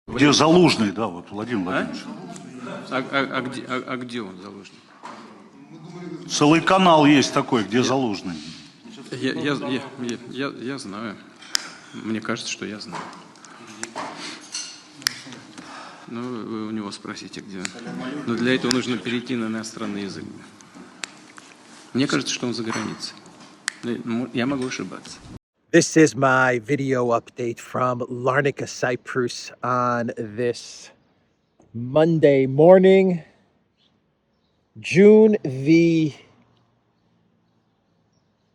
Где Залужный, да, вот Владимир А? Владимирович. Где он, Зaluzhny? Целый канал есть такой, где Залужный. Я знаю. Мне кажется, что я знаю. Ну, вы у него спросите, где он. Но для этого нужно перейти на иностранный язык. Мне кажется, что он за границей. Я могу ошибаться. This is my video update from Larnaca, Cyprus on this Monday morning, June the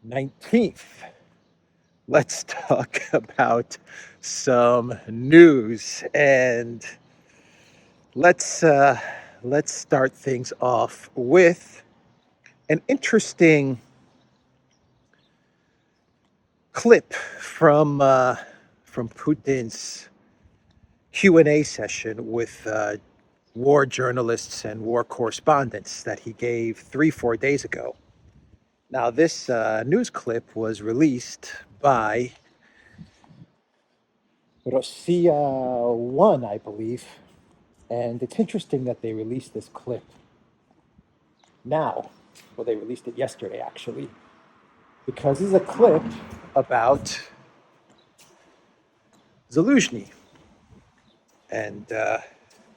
19th. Let's talk about some news, and let's start things off with an interesting clip from Putin's Q&A session with war journalists and war correspondents that he gave 3-4 days ago. Now, this news clip was released by Russia 1, I believe, and it's interesting that they released this clip now. Well, they released it yesterday, actually, because this is a clip about Zaluzhny, and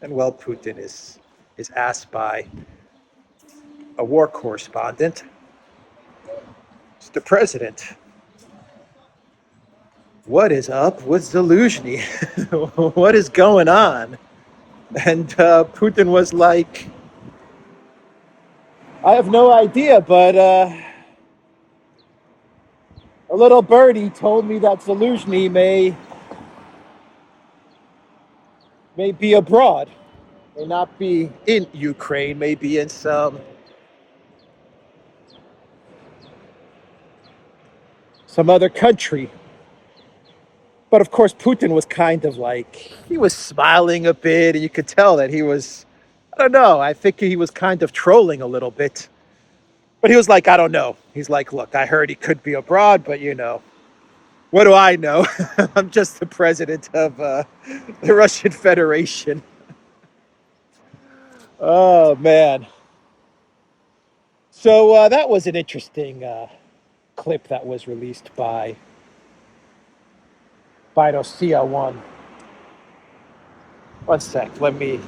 well, Putin is asked by a war correspondent, Mr. President, what is up with Zaluzhny? What is going on? And Putin was like, I have no idea, but a little birdie told me that Zaluzhny may be abroad, may not be in Ukraine, may be in some other country. But of course, Putin was kind of like, he was smiling a bit, and you could tell that he was, I don't know, I think he was kind of trolling a little bit. But he was like, I don't know. He's like, look, I heard he could be abroad, but what do I know? I'm just the president of the Russian Federation. Oh, man. So that was an interesting clip that was released by Russia 1. One sec, let me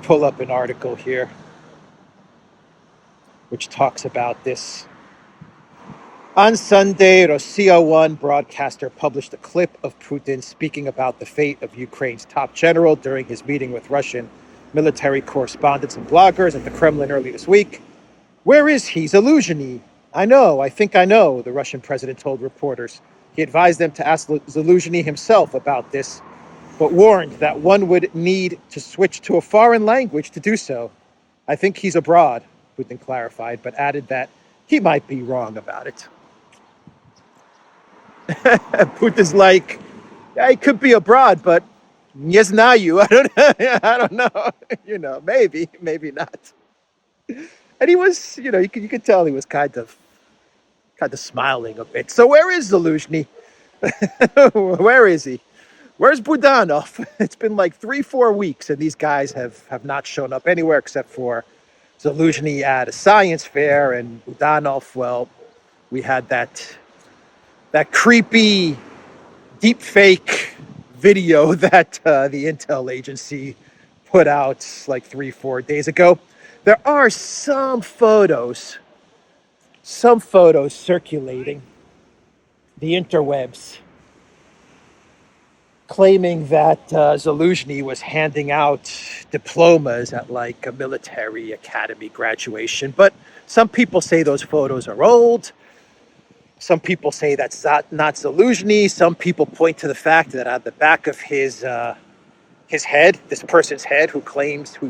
pull up an article here which talks about this. On Sunday, Russia 1 broadcaster published a clip of Putin speaking about the fate of Ukraine's top general during his meeting with Russian military correspondents and bloggers at the Kremlin early this week. Where is he, Zaluzhny? I think I know, the Russian president told reporters. He advised them to ask Zaluzhny himself about this, but warned that one would need to switch to a foreign language to do so. I think he's abroad, Putin clarified, but added that he might be wrong about it. Putin's like, yeah, he could be abroad, but не знаю. I don't know. Maybe not. And he was, you could tell he was kind of smiling a bit. So where is Zaluzhny? Where is he? Where's Budanov? It's been like 3-4 weeks, and these guys have not shown up anywhere except for Zaluzhny at a science fair, and Budanov, well, we had that creepy deep fake video that the intel agency put out like 3-4 days ago. There are some photos circulating the interwebs claiming that Zaluzhny was handing out diplomas at like a military academy graduation. But some people say those photos are old. Some people say that's not Zaluzhny. Some people point to the fact that on the back of his head, this person's head, who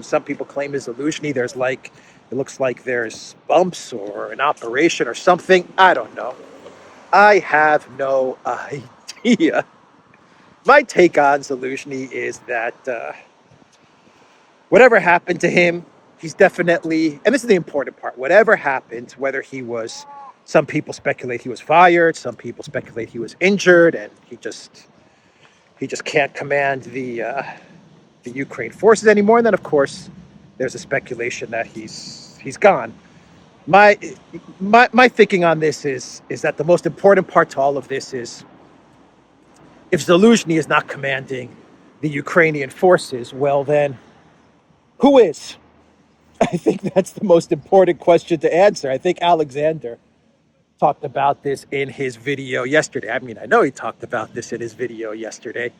some people claim is Zaluzhny, there's like, it looks like there's bumps or an operation or something. I don't know. I have no idea. My take on Zaluzhny is that whatever happened to him, he's definitely, and this is the important part, whatever happened, whether he was, some people speculate he was fired, some people speculate he was injured, and he just he just can't command the Ukraine forces anymore. And then, of course, there's a speculation that he's gone. My thinking on this is that the most important part to all of this is if Zaluzhny is not commanding the Ukrainian forces, well then, who is? I think that's the most important question to answer. I think Alexander talked about this in his video yesterday. I mean, I know he talked about this in his video yesterday.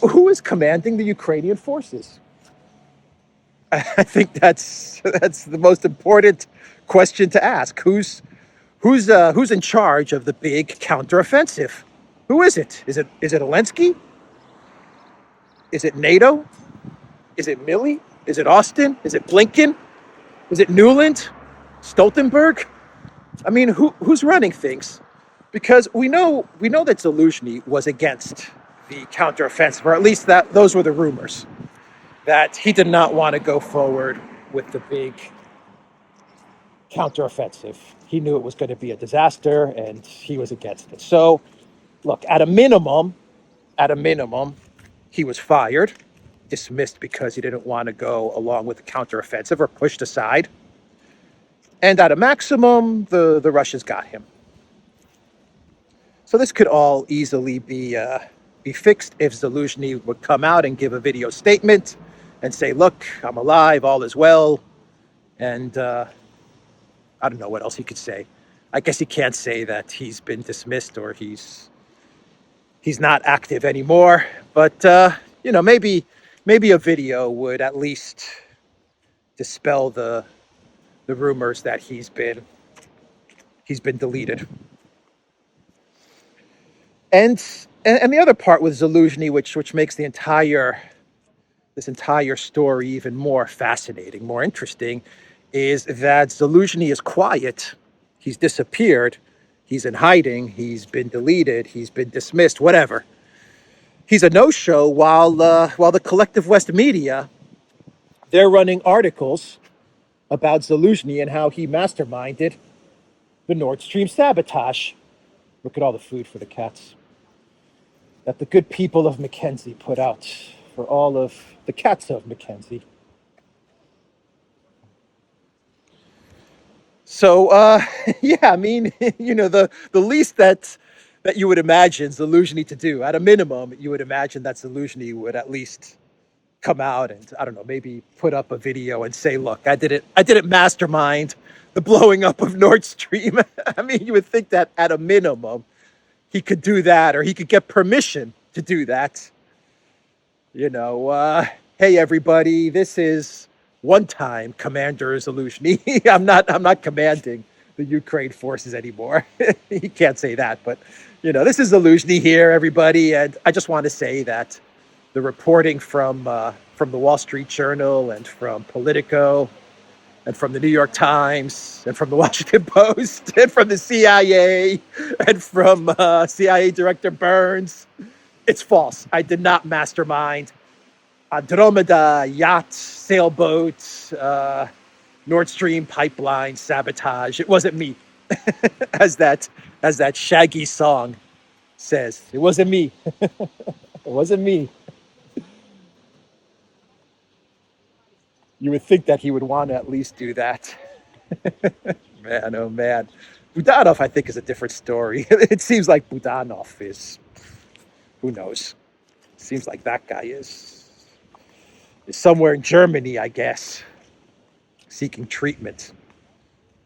Who is commanding the Ukrainian forces? I think that's the most important question to ask. Who's in charge of the big counteroffensive? Who is it? Is it Zelensky? Is it NATO? Is it Milley? Is it Austin? Is it Blinken? Is it Newland? Stoltenberg? I mean, who's running things? Because we know that Zaluzhny was against the counteroffensive, or at least that those were the rumors, that he did not want to go forward with the big counteroffensive. He knew it was going to be a disaster, and he was against it. So, look, at a minimum, he was fired, dismissed because he didn't want to go along with the counteroffensive or pushed aside. And at a maximum, the Russians got him. So this could all easily be fixed if Zaluzhny would come out and give a video statement and say, look, I'm alive, all is well. And I don't know what else he could say. I guess he can't say that he's been dismissed or he's not active anymore. But, maybe a video would at least dispel the rumors that he's been deleted. And the other part with Zaluzhny, which makes this entire story even more fascinating, more interesting, is that Zaluzhny is quiet. He's disappeared. He's in hiding. He's been deleted. He's been dismissed. Whatever. He's a no-show while the collective West media, they're running articles about Zaluzhny and how he masterminded the Nord Stream sabotage. Look at all the food for the cats that the good people of Mackenzie put out for all of the cats of Mackenzie. So, yeah, I mean, the least that you would imagine Zaluzhny to do, at a minimum, you would imagine that Zaluzhny would at least come out and, I don't know, maybe put up a video and say, look, I didn't mastermind the blowing up of Nord Stream. I mean, you would think that at a minimum, he could do that, or he could get permission to do that. Hey, everybody, this is one-time Commander Zaluzhny. I'm not commanding the Ukraine forces anymore. He can't say that, but, this is Zaluzhny here, everybody. And I just want to say that the reporting from the Wall Street Journal and from Politico and from the New York Times and from the Washington Post and from the CIA and from CIA Director Burns, it's false. I did not mastermind Andromeda, yacht, sailboat, Nord Stream pipeline sabotage. It wasn't me, as that Shaggy song says. It wasn't me. It wasn't me. You would think that he would want to at least do that. Man, oh man. Budanov, I think, is a different story. It seems like Budanov is, who knows? Seems like that guy is somewhere in Germany, I guess, seeking treatment.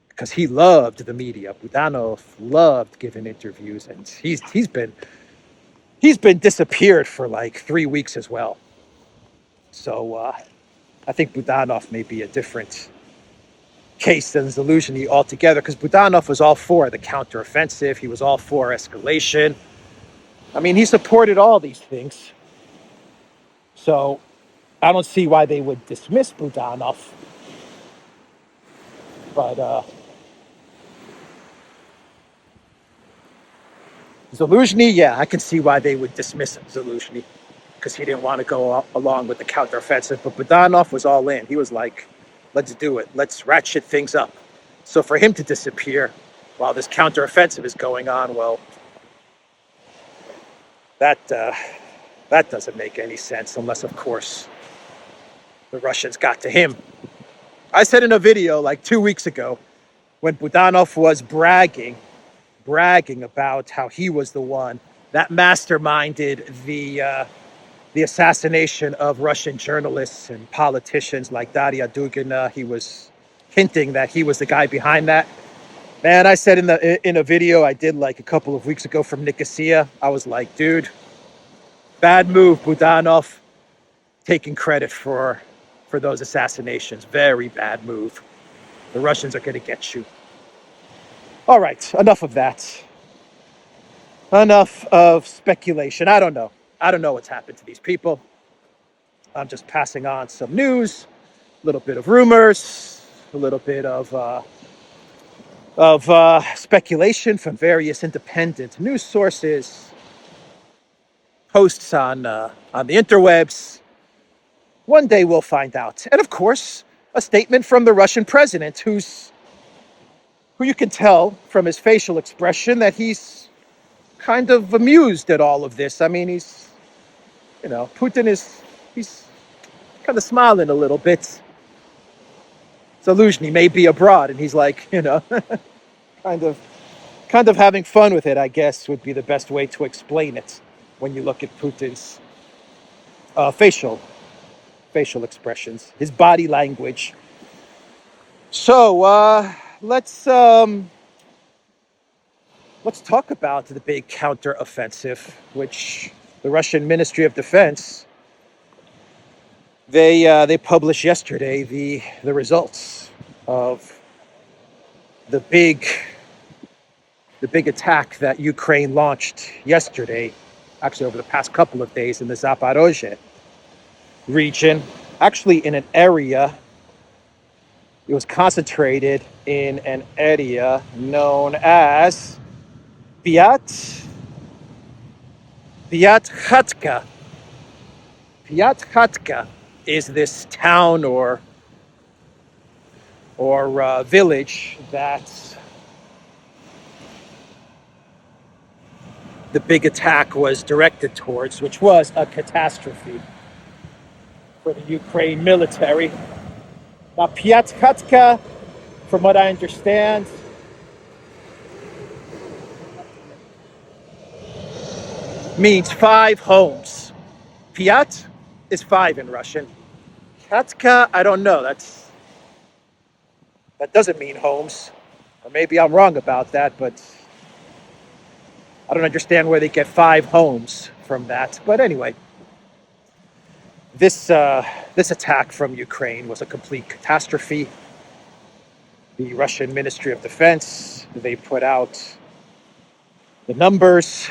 Because he loved the media. Budanov loved giving interviews, and he's been disappeared for like 3 weeks as well. So I think Budanov may be a different case than Zaluzhny altogether, because Budanov was all for the counteroffensive. He was all for escalation. I mean, he supported all these things. So I don't see why they would dismiss Budanov. But Zaluzhny, yeah, I can see why they would dismiss Zaluzhny, because he didn't want to go along with the counteroffensive. But Budanov was all in. He was like, let's do it. Let's ratchet things up. So for him to disappear while this counteroffensive is going on, well, that That doesn't make any sense unless, of course, the Russians got to him. I said in a video like 2 weeks ago when Budanov was bragging about how he was the one that masterminded the assassination of Russian journalists and politicians like Daria Dugina. He was hinting that he was the guy behind that. Man, I said in a video I did like a couple of weeks ago from Nicosia, I was like, dude, bad move, Budanov, taking credit for those assassinations. Very bad move. The Russians are going to get you. All right, enough of that. Enough of speculation. I don't know. I don't know what's happened to these people. I'm just passing on some news, a little bit of rumors, a little bit of speculation from various independent news sources, posts on the interwebs. One day we'll find out. And of course, a statement from the Russian president who you can tell from his facial expression that he's kind of amused at all of this. I mean, Putin he's kind of smiling a little bit. Zaluzhny may be abroad, and he's like, kind of having fun with it, I guess, would be the best way to explain it when you look at Putin's facial expressions, his body language. So let's talk about the big counteroffensive, which the Russian Ministry of Defense they published yesterday the results of the big attack that Ukraine launched yesterday, actually over the past couple of days in the Zaporozhye region, actually in an area. It was concentrated in an area known as Biatchatka. Biatchatka is this town or village that the big attack was directed towards, which was a catastrophe for the Ukraine military. Now, Biatchatka, from what I understand, means 5 homes. Piat is 5 in Russian. Katka, I don't know. That doesn't mean homes. Or maybe I'm wrong about that, but I don't understand where they get 5 homes from that. But anyway, this attack from Ukraine was a complete catastrophe. The Russian Ministry of Defense, they put out the numbers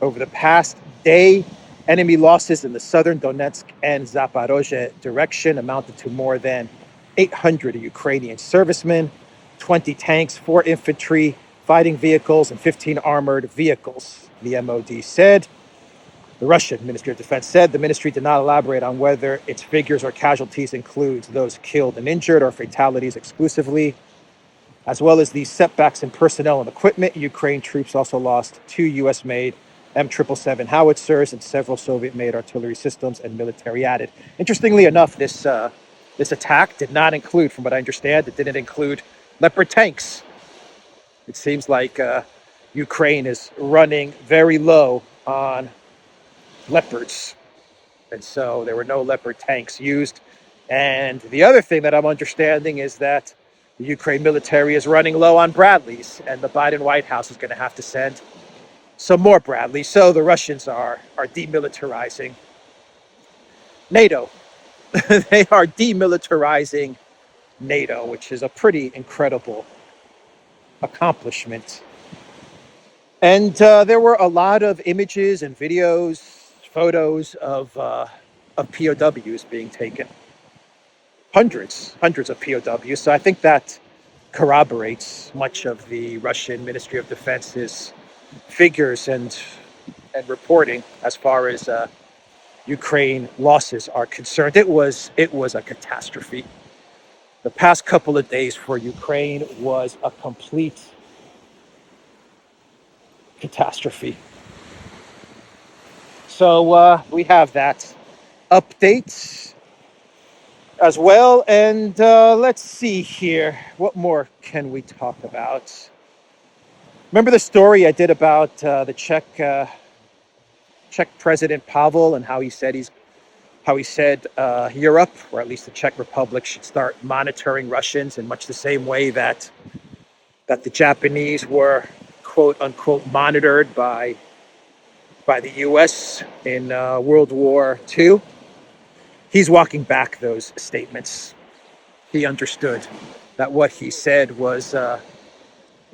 over the past day. Enemy losses in the southern Donetsk and Zaporozhye direction amounted to more than 800 Ukrainian servicemen, 20 tanks, 4 infantry, fighting vehicles, and 15 armored vehicles, the MOD said. The Russian Ministry of Defense said the ministry did not elaborate on whether its figures or casualties includes those killed and injured or fatalities exclusively. As well as these setbacks in personnel and equipment, Ukraine troops also lost 2 U.S.-made M777 howitzers and several Soviet-made artillery systems and military added. Interestingly enough, this attack did not include, from what I understand, it didn't include Leopard tanks. It seems like Ukraine is running very low on Leopards, and so there were no Leopard tanks used. And the other thing that I'm understanding is that the Ukraine military is running low on Bradleys, and the Biden White House is going to have to send some more Bradleys. So the Russians are demilitarizing NATO. They are demilitarizing NATO, which is a pretty incredible accomplishment. And there were a lot of images and videos, photos of POWs being taken. Hundreds of POWs. So I think that corroborates much of the Russian Ministry of Defense's figures and reporting as far as Ukraine losses are concerned. It was a catastrophe. The past couple of days for Ukraine was a complete catastrophe. So we have that update as well. And let's see here. What more can we talk about? Remember the story I did about the Czech President Pavel and how he said Europe, or at least the Czech Republic, should start monitoring Russians in much the same way that the Japanese were, quote unquote, monitored by the U.S. in World War II. He's walking back those statements. He understood that what he said was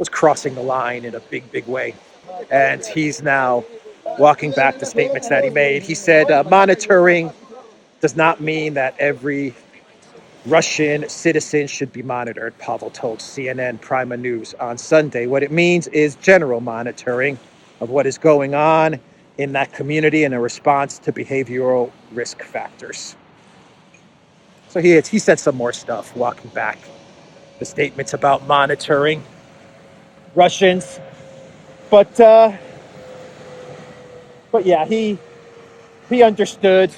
crossing the line in a big way, and he's now walking back the statements that he made. He said monitoring does not mean that every Russian citizen should be monitored, Pavel told CNN Prima News on Sunday. What it means is general monitoring of what is going on in that community in a response to behavioral risk factors. So he said some more stuff, walking back the statements about monitoring Russians. But yeah, he understood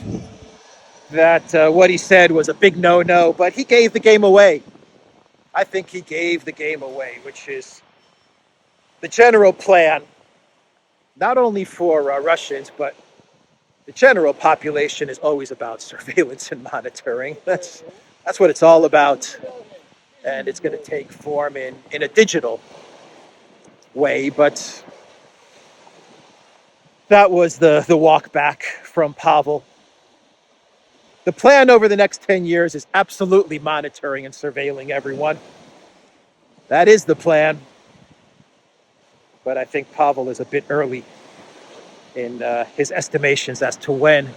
that what he said was a big no-no, but he gave the game away. I think he gave the game away, which is the general plan, not only for Russians, but the general population is always about surveillance and monitoring. That's what it's all about. And it's going to take form in a digital way, but that was the walk back from Pavel. The plan over the next 10 years is absolutely monitoring and surveilling everyone. That is the plan. But I think Pavel is a bit early in his estimations as to when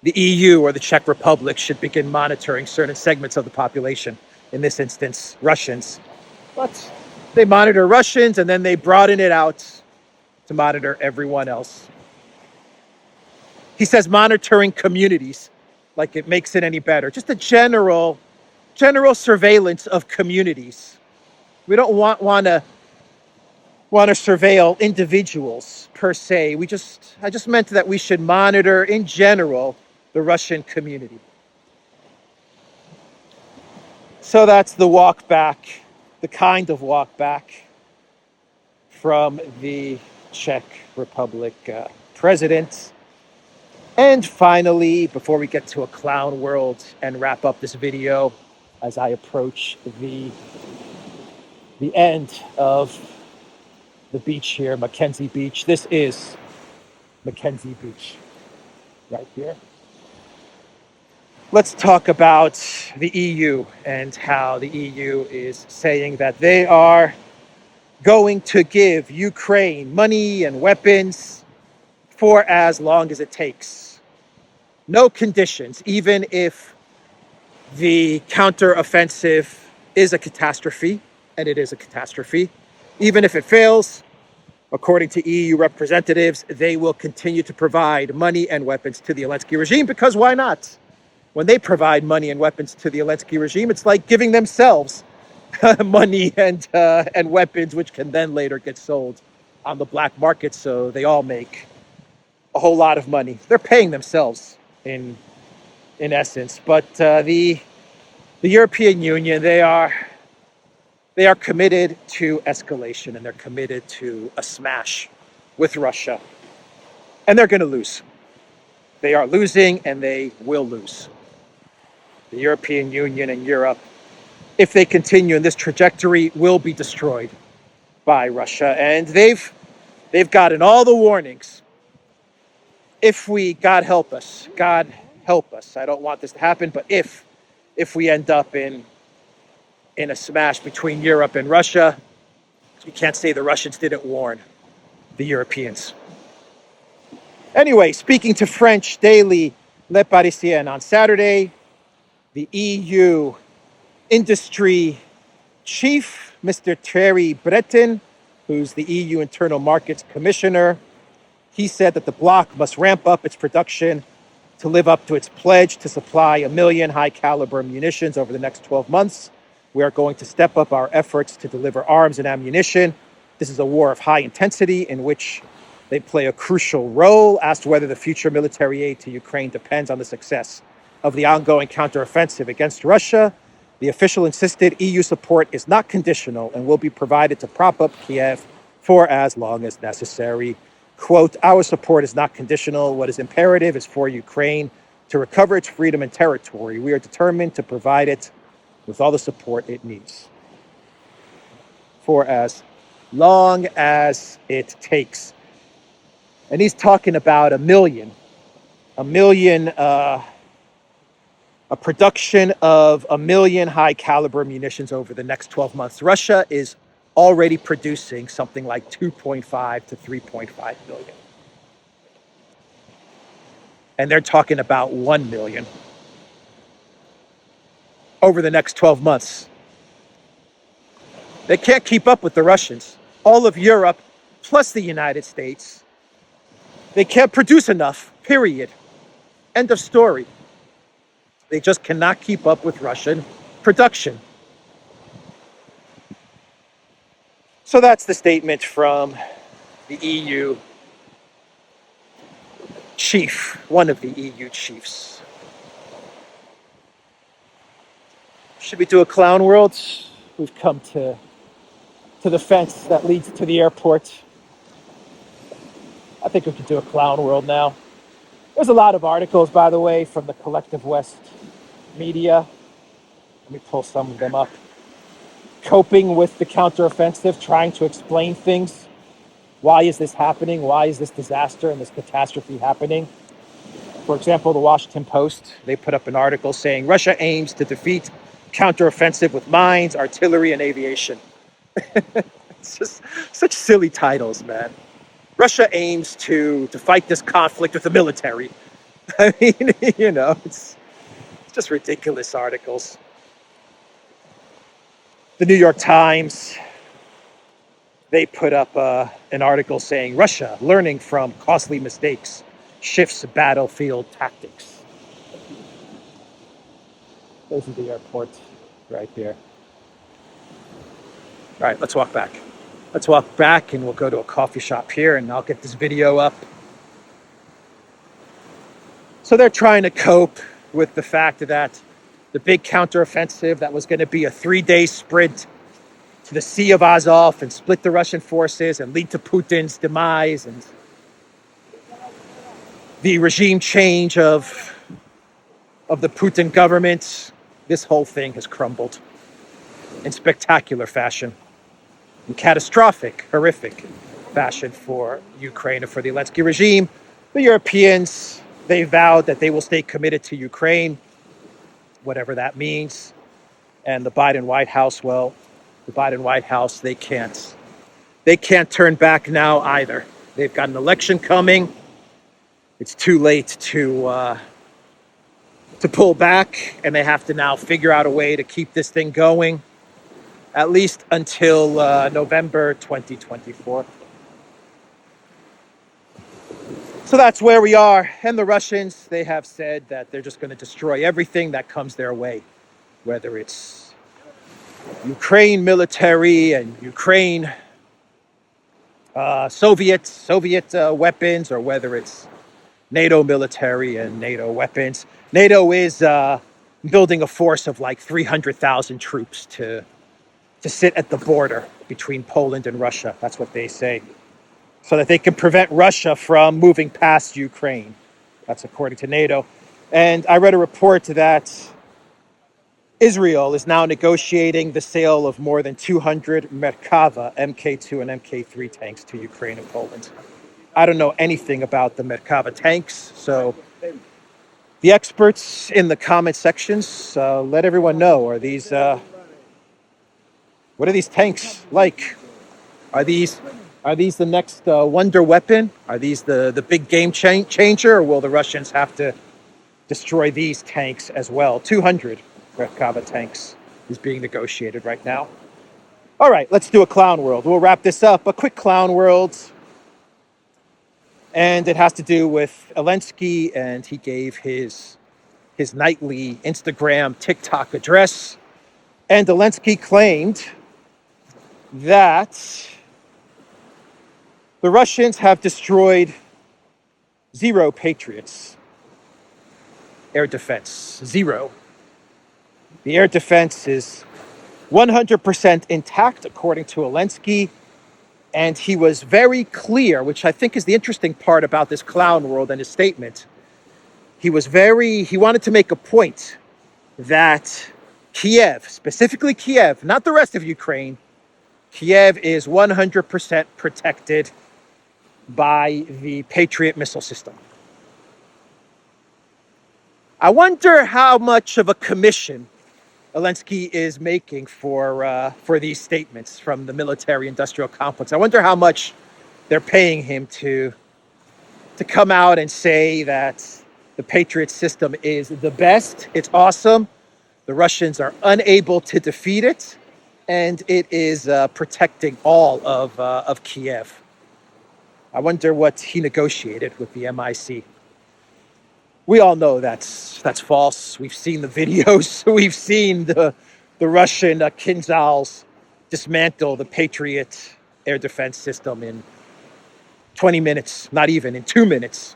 the EU or the Czech Republic should begin monitoring certain segments of the population, in this instance, Russians. But they monitor Russians and then they broaden it out to monitor everyone else. He says monitoring communities, like it makes it any better. Just a general surveillance of communities. We don't want to surveil individuals per se. I just meant that we should monitor in general the Russian community. So that's the walk back, the kind of walk back from the Czech Republic president. And finally, before we get to a clown world and wrap up this video, as I approach the end of the beach here, Mackenzie Beach. This is Mackenzie Beach, right here. Let's talk about the EU and how the EU is saying that they are going to give Ukraine money and weapons for as long as it takes. No conditions, even if the counteroffensive is a catastrophe, and it is a catastrophe. Even if it fails, according to EU representatives, they will continue to provide money and weapons to the Zelensky regime, because why not? When they provide money and weapons to the Zelensky regime, it's like giving themselves money and weapons, which can then later get sold on the black market, so they all make a whole lot of money. They're paying themselves in essence. But the European Union, they are committed to escalation, and they're committed to a smash with Russia. And they're going to lose. They are losing, and they will lose. The European Union and Europe, if they continue in this trajectory, will be destroyed by Russia. And they've gotten all the warnings. If we, God help us, I don't want this to happen, but if we end up in a smash between Europe and Russia, you can't say the Russians didn't warn the Europeans. Anyway, speaking to French daily Le Parisien on Saturday, the EU industry chief, Mr. Thierry Breton, who's the EU Internal Markets Commissioner, he said that the bloc must ramp up its production to live up to its pledge to supply 1 million high-caliber munitions over the next 12 months. We are going to step up our efforts to deliver arms and ammunition. This is a war of high intensity in which They play a crucial role. Asked whether the future military aid to Ukraine depends on the success of the ongoing counteroffensive against Russia, the official insisted EU support is not conditional and will be provided to prop up Kiev for as long as necessary. Quote, our support is not conditional. What is imperative is for Ukraine to recover its freedom and territory. We are determined to provide it with all the support it needs for as long as it takes. And he's talking about a production of 1 million high caliber munitions over the next 12 months. Russia is already producing something like 2.5 to 3.5 million. And they're talking about 1 million over the next 12 months. They can't keep up with the Russians. All of Europe, plus the United States, they can't produce enough, period. End of story. They just cannot keep up with Russian production. So that's the statement from the EU chief, one of the EU chiefs. Should we do a clown world? We've come to the fence that leads to the airport. I think we could do a clown world now. There's a lot of articles, by the way, from the Collective West media. Let me pull some of them up. Coping with the counteroffensive, trying to explain things. Why is this happening? Why is this disaster and this catastrophe happening? For example, the Washington Post, they put up an article saying Russia aims to defeat counteroffensive with mines, artillery, and aviation. It's just such silly titles, man. Russia aims to fight this conflict with the military. I mean, you know, it's just ridiculous articles. The New York Times, they put up an article saying Russia, learning from costly mistakes, shifts battlefield tactics. There's the airport right there. All right, let's walk back. Let's walk back and we'll go to a coffee shop here and I'll get this video up. So they're trying to cope with the fact that the big counteroffensive that was going to be a 3-day sprint to the Sea of Azov and split the Russian forces and lead to Putin's demise and the regime change of the Putin government, this whole thing has crumbled in spectacular fashion, in catastrophic, horrific fashion for Ukraine and for the Zelensky regime. The Europeans, they vowed that they will stay committed to Ukraine, whatever that means. And the Biden White House, well, the Biden White House, they can't turn back now either. They've got an election coming. It's too late to pull back, and they have to now figure out a way to keep this thing going, at least until November 2024. So that's where we are. And the Russians, they have said that they're just going to destroy everything that comes their way, whether it's Ukraine military and Ukraine Soviet weapons, or whether it's NATO military and NATO weapons. NATO is building a force of like 300,000 troops to sit at the border between Poland and Russia. That's what they say. So that they can prevent Russia from moving past Ukraine. That's according to NATO. And I read a report that Israel is now negotiating the sale of more than 200 Merkava Mk2 and Mk3 tanks to Ukraine and Poland. I don't know anything about the Merkava tanks, so the experts in the comment sections, let everyone know, what are these tanks like? Are these the next wonder weapon? Are these the big game changer, or will the Russians have to destroy these tanks as well? 200 Merkava tanks is being negotiated right now. All right, let's do a clown world. We'll wrap this up. A quick clown world. And it has to do with Zelensky, and he gave his nightly Instagram, TikTok address. And Zelensky claimed that The Russians have destroyed 0 Patriots. Air defense, 0. The air defense is 100% intact, according to Zelensky. And he was very clear, which I think is the interesting part about this clown world and his statement. He wanted to make a point that Kiev, specifically Kiev, not the rest of Ukraine, Kiev is 100% protected by the Patriot missile system. I wonder how much of a commission Zelensky is making for these statements from the military-industrial complex. I wonder how much they're paying him to come out and say that the Patriot system is the best, it's awesome, the Russians are unable to defeat it, and it is protecting all of Kiev. I wonder what he negotiated with the MIC. We all know that's false. We've seen the videos. We've seen the Russian Kinzhals dismantle the Patriot air defense system in 20 minutes, not even, in 2 minutes,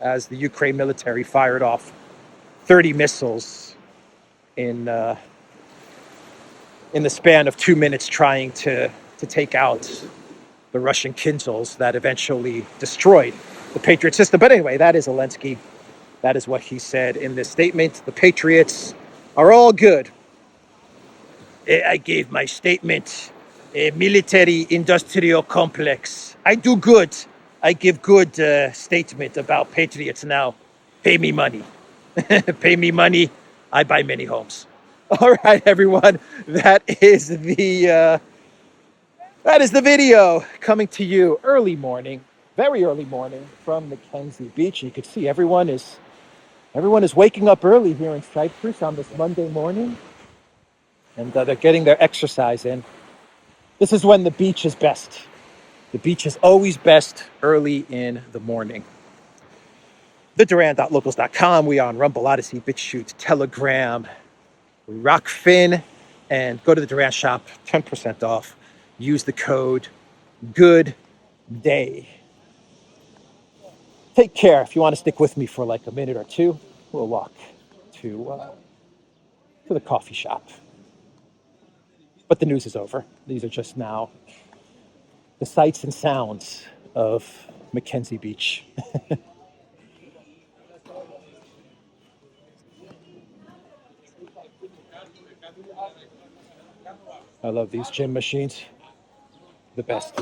as the Ukraine military fired off 30 missiles in the span of 2 minutes, trying to take out the Russian Kinzhals that eventually destroyed the Patriot system. But anyway, that is Zelensky. That is what he said in this statement. The Patriots are all good. I gave my statement, a military-industrial complex. I do good. I give good statement about Patriots now. Pay me money. Pay me money. I buy many homes. All right, everyone. That is the video coming to you early morning, very early morning from Mackenzie Beach. You can see everyone is waking up early here in Cyprus on this Monday morning, and they're getting their exercise in. This is when the beach is best. The beach is always best early in the morning. TheDuran.locals.com. We are on Rumble, ODYSEE, BitChute, Telegram, Rockfin, and go to the Duran shop, 10% off. Use the code Good Day. Take care. If you want to stick with me for like a minute or two, we'll walk to the coffee shop. But the news is over. These are just now the sights and sounds of Mackenzie Beach. I love these gym machines. The best.